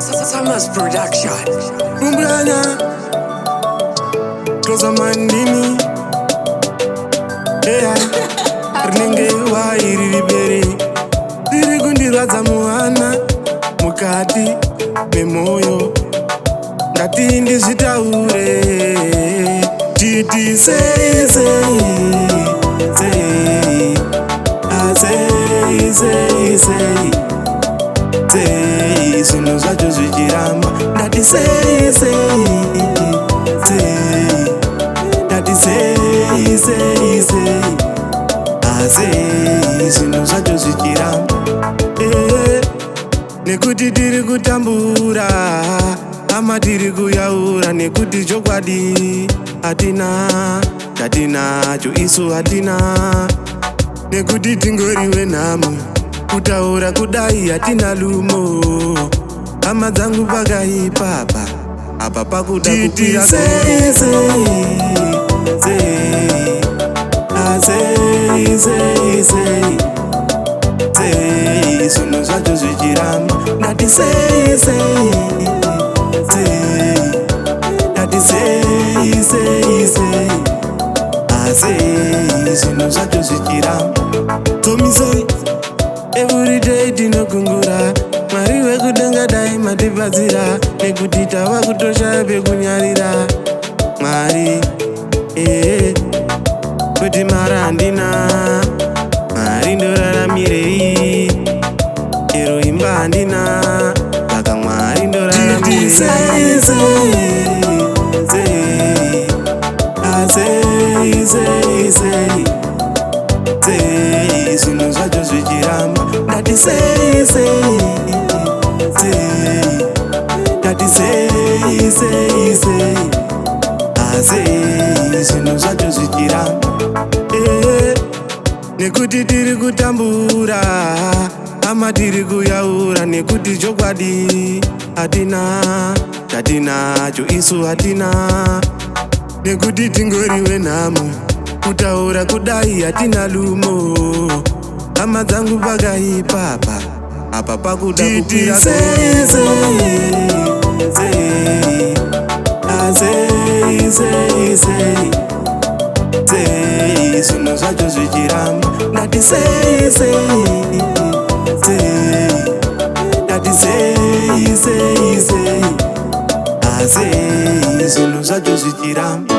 Samaz production. Umbrana Clozerman Dini Rinenge Hwai Riri Bere Riri kundiradza muhana mukati memoyo ngati ndizvitaure titi sei zvinhu zvacho zvichiramba ndati sei zvinhu zvacho zvichiramba nekuti tiri kutambura ama tiri kuyaura nekuti chokwadi hatinacho isu hatina nekuti tingoriwe nhamo kutaura kudai hatina lumo hama dzangu pakaipapa apa pakuda kupira zvinhu zvacho zvichiramba ndati zvinhu zvacho zvichiramba tomisei everyday tinogungura mwari wekudenga dai matibatsira nekuti tava kutosha pekunyarira mwari kuti mara handina mwari ndoraramire ero imba handina saka mwari ndoraramire zvinhu zvacho zvichiramba ndati zvinhu zvacho zvichiramba nekuti tiri kutambura ama tiri kuyaura nekuti chokwadi hatinacho isu hatina nekuti tingoriwe nhamo kutaura kudai hatina lumo hama dzangu pakaipapa apa pakuda kupira zvinhu zvacho zvichiramba ndati zvinhu zvacho zvichiramba